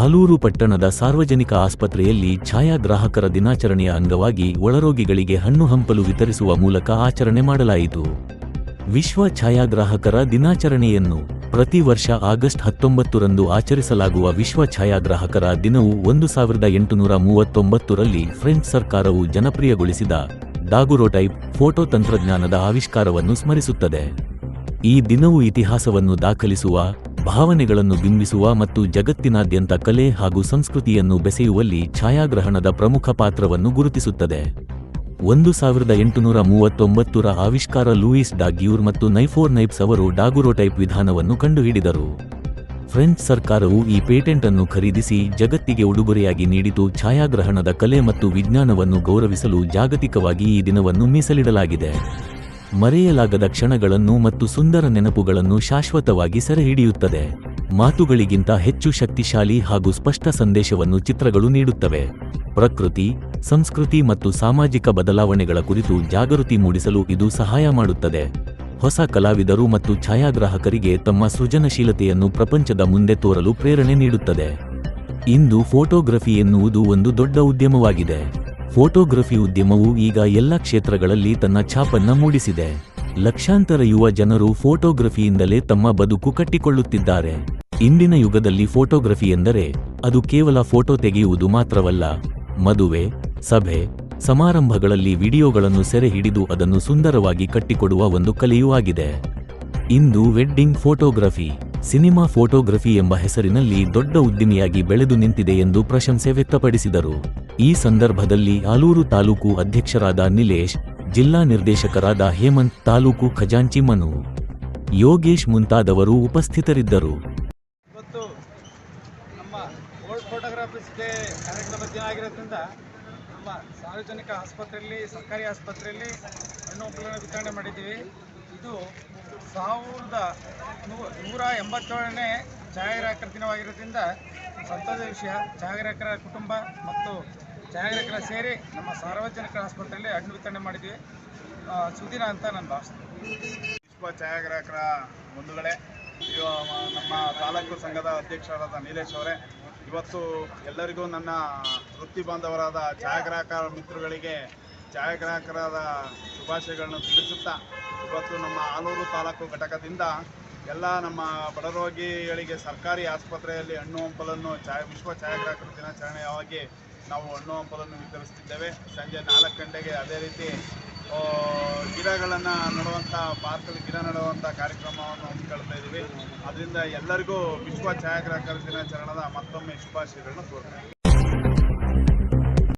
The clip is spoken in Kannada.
ಆಲೂರು ಪಟ್ಟಣದ ಸಾರ್ವಜನಿಕ ಆಸ್ಪತ್ರೆಯಲ್ಲಿ ಛಾಯಾಗ್ರಾಹಕರ ದಿನಾಚರಣೆಯ ಅಂಗವಾಗಿ ಒಳರೋಗಿಗಳಿಗೆ ಹಣ್ಣು ಹಂಪಲು ವಿತರಿಸುವ ಮೂಲಕ ಆಚರಣೆ ಮಾಡಲಾಯಿತು. ವಿಶ್ವ ಛಾಯಾಗ್ರಾಹಕರ ದಿನಾಚರಣೆಯನ್ನು ಪ್ರತಿ ವರ್ಷ ಆಗಸ್ಟ್ 19ರಂದು ಆಚರಿಸಲಾಗುವ ವಿಶ್ವ ಛಾಯಾಗ್ರಾಹಕರ ದಿನವು 1839ರಲ್ಲಿ ಫ್ರೆಂಚ್ ಸರ್ಕಾರವು ಜನಪ್ರಿಯಗೊಳಿಸಿದ ಡಾಗುರೋಟೈಪ್ ಫೋಟೋ ತಂತ್ರಜ್ಞಾನದ ಆವಿಷ್ಕಾರವನ್ನು ಸ್ಮರಿಸುತ್ತದೆ. ಈ ದಿನವು ಇತಿಹಾಸವನ್ನು ದಾಖಲಿಸುವ, ಭಾವನೆಗಳನ್ನು ಬಿಂಬಿಸುವ ಮತ್ತು ಜಗತ್ತಿನಾದ್ಯಂತ ಕಲೆ ಹಾಗೂ ಸಂಸ್ಕೃತಿಯನ್ನು ಬೆಸೆಯುವಲ್ಲಿ ಛಾಯಾಗ್ರಹಣದ ಪ್ರಮುಖ ಪಾತ್ರವನ್ನು ಗುರುತಿಸುತ್ತದೆ. 1839ರ ಆವಿಷ್ಕಾರ ಲೂಯಿಸ್ ಡಾಗ್ಯೂರ್ ಮತ್ತು ನೈಫೋರ್ ನೈಪ್ಸ್ ಅವರು ಡಾಗುರೋಟೈಪ್ ವಿಧಾನವನ್ನು ಕಂಡುಹಿಡಿದರು. ಫ್ರೆಂಚ್ ಸರ್ಕಾರವು ಈ ಪೇಟೆಂಟ್ ಅನ್ನು ಖರೀದಿಸಿ ಜಗತ್ತಿಗೆ ಉಡುಗೊರೆಯಾಗಿ ನೀಡಿತು. ಛಾಯಾಗ್ರಹಣದ ಕಲೆ ಮತ್ತು ವಿಜ್ಞಾನವನ್ನು ಗೌರವಿಸಲು ಜಾಗತಿಕವಾಗಿ ಈ ದಿನವನ್ನು ಮೀಸಲಿಡಲಾಗಿದೆ. ಮರೆಯಲಾಗದ ಕ್ಷಣಗಳನ್ನು ಮತ್ತು ಸುಂದರ ನೆನಪುಗಳನ್ನು ಶಾಶ್ವತವಾಗಿ ಸೆರೆಹಿಡಿಯುತ್ತದೆ. ಮಾತುಗಳಿಗಿಂತ ಹೆಚ್ಚು ಶಕ್ತಿಶಾಲಿ ಹಾಗೂ ಸ್ಪಷ್ಟ ಸಂದೇಶವನ್ನು ಚಿತ್ರಗಳು ನೀಡುತ್ತವೆ. ಪ್ರಕೃತಿ, ಸಂಸ್ಕೃತಿ ಮತ್ತು ಸಾಮಾಜಿಕ ಬದಲಾವಣೆಗಳ ಕುರಿತು ಜಾಗೃತಿ ಮೂಡಿಸಲು ಇದು ಸಹಾಯ ಮಾಡುತ್ತದೆ. ಹೊಸ ಕಲಾವಿದರು ಮತ್ತು ಛಾಯಾಗ್ರಾಹಕರಿಗೆ ತಮ್ಮ ಸೃಜನಶೀಲತೆಯನ್ನು ಪ್ರಪಂಚದ ಮುಂದೆ ತೋರಲು ಪ್ರೇರಣೆ ನೀಡುತ್ತದೆ. ಇಂದು ಫೋಟೋಗ್ರಫಿ ಎನ್ನುವುದು ಒಂದು ದೊಡ್ಡ ಉದ್ಯಮವಾಗಿದೆ. ಫೋಟೋಗ್ರಫಿ ಉದ್ಯಮವು ಈಗ ಎಲ್ಲ ಕ್ಷೇತ್ರಗಳಲ್ಲಿ ತನ್ನ ಛಾಪನ್ನ ಮೂಡಿಸಿದೆ. ಲಕ್ಷಾಂತರ ಯುವ ಜನರು ಫೋಟೋಗ್ರಫಿಯಿಂದಲೇ ತಮ್ಮ ಬದುಕು ಕಟ್ಟಿಕೊಳ್ಳುತ್ತಿದ್ದಾರೆ. ಇಂದಿನ ಯುಗದಲ್ಲಿ ಫೋಟೋಗ್ರಫಿ ಎಂದರೆ ಅದು ಕೇವಲ ಫೋಟೋ ತೆಗೆಯುವುದು ಮಾತ್ರವಲ್ಲ, ಮದುವೆ, ಸಭೆ, ಸಮಾರಂಭಗಳಲ್ಲಿ ವಿಡಿಯೋಗಳನ್ನು ಸೆರೆ ಹಿಡಿದು ಅದನ್ನು ಸುಂದರವಾಗಿ ಕಟ್ಟಿಕೊಡುವ ಒಂದು ಕಲೆಯೂ ಆಗಿದೆ. ಇಂದು ವೆಡ್ಡಿಂಗ್ ಫೋಟೋಗ್ರಫಿ, ಸಿನಿಮಾ ಫೋಟೋಗ್ರಫಿ ಎಂಬ ಹೆಸರಿನಲ್ಲಿ ದೊಡ್ಡ ಉದ್ದಿಮೆಯಾಗಿ ಬೆಳೆದು ನಿಂತಿದೆ ಎಂದು ಪ್ರಶಂಸೆ ವ್ಯಕ್ತಪಡಿಸಿದರು. ಈ ಸಂದರ್ಭದಲ್ಲಿ ಆಲೂರು ತಾಲೂಕು ಅಧ್ಯಕ್ಷರಾದ ನಿಲೇಶ್, ಜಿಲ್ಲಾ ನಿರ್ದೇಶಕರಾದ ಹೇಮಂತ್, ತಾಲೂಕು ಖಜಾಂಚಿ ಮನು, ಯೋಗೇಶ್ ಮುಂತಾದವರು ಉಪಸ್ಥಿತರಿದ್ದರು. ಇವತ್ತು ನಮ್ಮ ವರ್ಲ್ಡ್ ಫೋಟೋಗ್ರಾಫಿಸ್ ಡೇ ಕಾರ್ಯಕ್ರಮ ದಿನ ಆಗಿರೋದ್ರಿಂದ ನಮ್ಮ ಸಾರ್ವಜನಿಕ ಆಸ್ಪತ್ರೆಯಲ್ಲಿ, ಸರ್ಕಾರಿ ಆಸ್ಪತ್ರೆಯಲ್ಲಿ ಹಣ್ಣು ಹಂಪಲನ್ನು ವಿತರಣೆ ಮಾಡಿದ್ದೀವಿ. ಇದು 1187ನೇ ಛಾಯಾಗ್ರಾಹಕರ ದಿನವಾಗಿರೋದ್ರಿಂದ ಸಂತೋಷದ ವಿಷಯ. ಛಾಯಾಗ್ರಾಹಕರ ಕುಟುಂಬ ಮತ್ತು ಛಾಯಾಗ್ರಾಹಕರ ಸೇರಿ ನಮ್ಮ ಸಾರ್ವಜನಿಕ ಆಸ್ಪತ್ರೆಯಲ್ಲಿ ಹಣ್ಣು ವಿತರಣೆ ಮಾಡಿದ್ದೀವಿ. ಸುದಿನ ಅಂತ ನಾನು ಭಾವಿಸ್ತೀನಿ. ವಿಶ್ವ ಛಾಯಾಗ್ರಾಹಕರ ಬಂಧುಗಳೇ, ನಮ್ಮ ತಾಲೂಕು ಸಂಘದ ಅಧ್ಯಕ್ಷರಾದ ನೀಲೇಶ್ ಅವರೇ, ಇವತ್ತು ಎಲ್ಲರಿಗೂ ನನ್ನ ವೃತ್ತಿ ಬಾಂಧವರಾದ ಛಾಯಾಗ್ರಾಹಕರ ಮಿತ್ರಗಳಿಗೆ ಛಾಯಾಗ್ರಾಹಕರಾದ ಶುಭಾಶಯಗಳನ್ನು ತಿಳಿಸುತ್ತಾ, ಇವತ್ತು ನಮ್ಮ ಆಲೂರು ತಾಲೂಕು ಘಟಕದಿಂದ ಎಲ್ಲ ನಮ್ಮ ಬಡರೋಗಿಗಳಿಗೆ ಸರ್ಕಾರಿ ಆಸ್ಪತ್ರೆಯಲ್ಲಿ ಹಣ್ಣು ಹಂಪಲನ್ನು ವಿಶ್ವ ಛಾಯಾಗ್ರಾಹಕರ ದಿನಾಚರಣೆಯಾಗಿ ನಾವು ಹಣ್ಣು ಹಂಪಲನ್ನು ವಿತರಿಸುತ್ತಿದ್ದೇವೆ. ಸಂಜೆ 4 ಗಂಟೆಗೆ ಅದೇ ರೀತಿ ಗಿಡಗಳನ್ನು ನೆಡುವಂಥ ಪಾರ್ಕಲ್ಲಿ ಗಿಡ ನೆಡುವಂಥ ಕಾರ್ಯಕ್ರಮವನ್ನು ಹಮ್ಮಿಕೊಳ್ತಾ ಇದ್ದೀವಿ. ಅದರಿಂದ ಎಲ್ಲರಿಗೂ ವಿಶ್ವ ಛಾಯಾಗ್ರಾಹಕರ ದಿನಾಚರಣೆಯ ಮತ್ತೊಮ್ಮೆ ಶುಭಾಶಯಗಳನ್ನು ಕೋರ್ತೇನೆ.